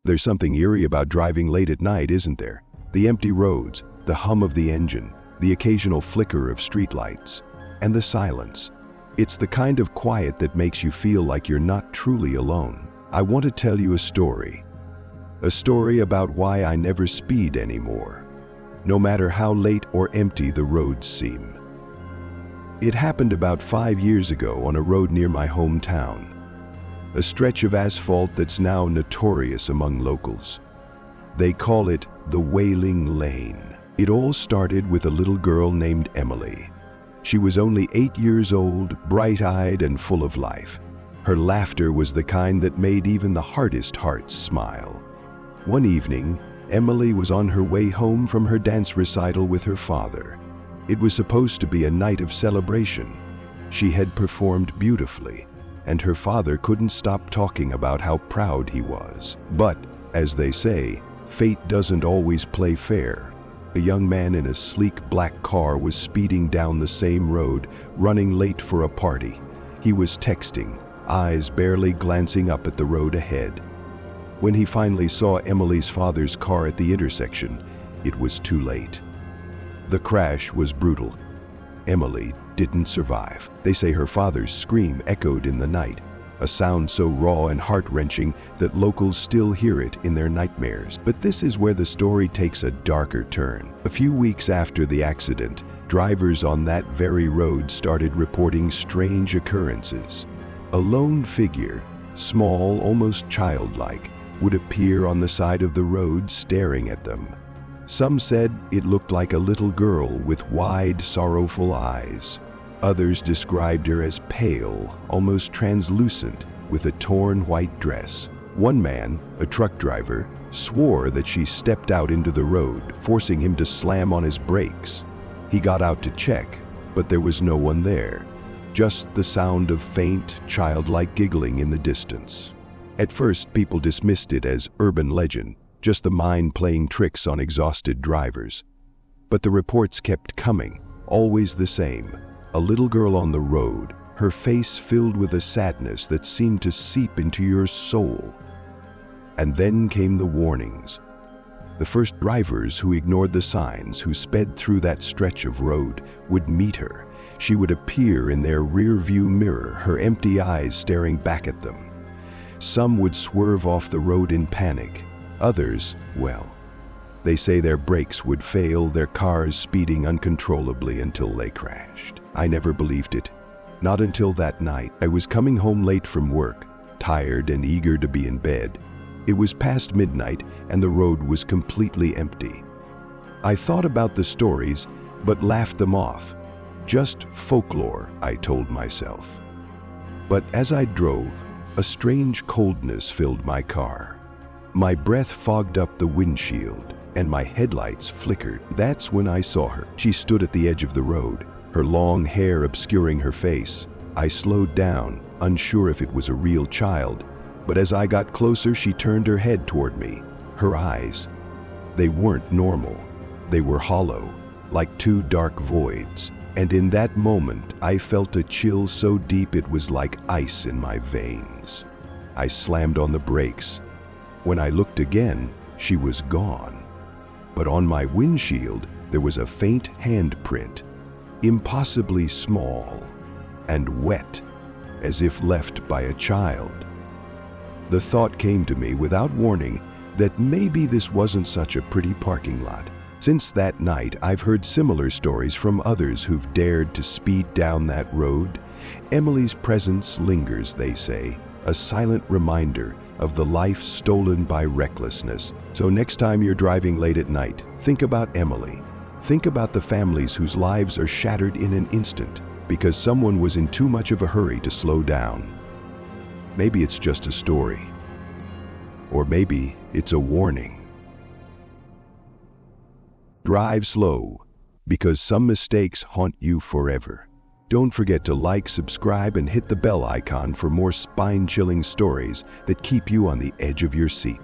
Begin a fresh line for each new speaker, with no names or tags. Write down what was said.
There's something eerie about driving late at night, isn't there? The empty roads, the hum of the engine, the occasional flicker of streetlights, and the silence. It's the kind of quiet that makes you feel like you're not truly alone. I want to tell you a story about why I never speed anymore, no matter how late or empty the roads seem. It happened about 5 years ago on a road near my hometown, a stretch of asphalt that's now notorious among locals. They call it the Wailing Lane. It all started with a little girl named Emily. She was only 8 years old, bright-eyed and full of life. Her laughter was the kind that made even the hardest hearts smile. One evening, Emily was on her way home from her dance recital with her father. It was supposed to be a night of celebration. She had performed beautifully, and her father couldn't stop talking about how proud he was. But, as they say, fate doesn't always play fair. A young man in a sleek black car was speeding down the same road, running late for a party. He was texting, eyes barely glancing up at the road ahead. When he finally saw Emily's father's car at the intersection, it was too late. The crash was brutal. Emily didn't survive. They say her father's scream echoed in the night, a sound so raw and heart-wrenching that locals still hear it in their nightmares. But this is where the story takes a darker turn. A few weeks after the accident, drivers on that very road started reporting strange occurrences. A lone figure, small, almost childlike, would appear on the side of the road staring at them. Some said it looked like a little girl with wide, sorrowful eyes. Others described her as pale, almost translucent, with a torn white dress. One man, a truck driver, swore that she stepped out into the road, forcing him to slam on his brakes. He got out to check, but there was no one there, just the sound of faint, childlike giggling in the distance. At first, people dismissed it as urban legend, just the mind playing tricks on exhausted drivers. But the reports kept coming, always the same. A little girl on the road, her face filled with a sadness that seemed to seep into your soul. And then came the warnings. The first drivers who ignored the signs, who sped through that stretch of road, would meet her. She would appear in their rear-view mirror, her empty eyes staring back at them. Some would swerve off the road in panic. Others, well, they say their brakes would fail, their cars speeding uncontrollably until they crashed. I never believed it. Not until that night. I was coming home late from work, tired and eager to be in bed. It was past midnight and the road was completely empty. I thought about the stories, but laughed them off. Just folklore, I told myself. But as I drove, a strange coldness filled my car. My breath fogged up the windshield, and my headlights flickered. That's when I saw her. She stood at the edge of the road, her long hair obscuring her face. I slowed down, unsure if it was a real child, but as I got closer, she turned her head toward me. Her eyes, they weren't normal. They were hollow, like two dark voids. And in that moment, I felt a chill so deep it was like ice in my veins. I slammed on the brakes. When I looked again, she was gone. But on my windshield, there was a faint handprint, impossibly small and wet, as if left by a child. The thought came to me without warning that maybe this wasn't such a pretty parking lot. Since that night, I've heard similar stories from others who've dared to speed down that road. Emily's presence lingers, they say, a silent reminder of the life stolen by recklessness. So next time you're driving late at night, think about Emily. Think about the families whose lives are shattered in an instant because someone was in too much of a hurry to slow down. Maybe it's just a story. Or maybe it's a warning. Drive slow, because some mistakes haunt you forever. Don't forget to like, subscribe, and hit the bell icon for more spine-chilling stories that keep you on the edge of your seat.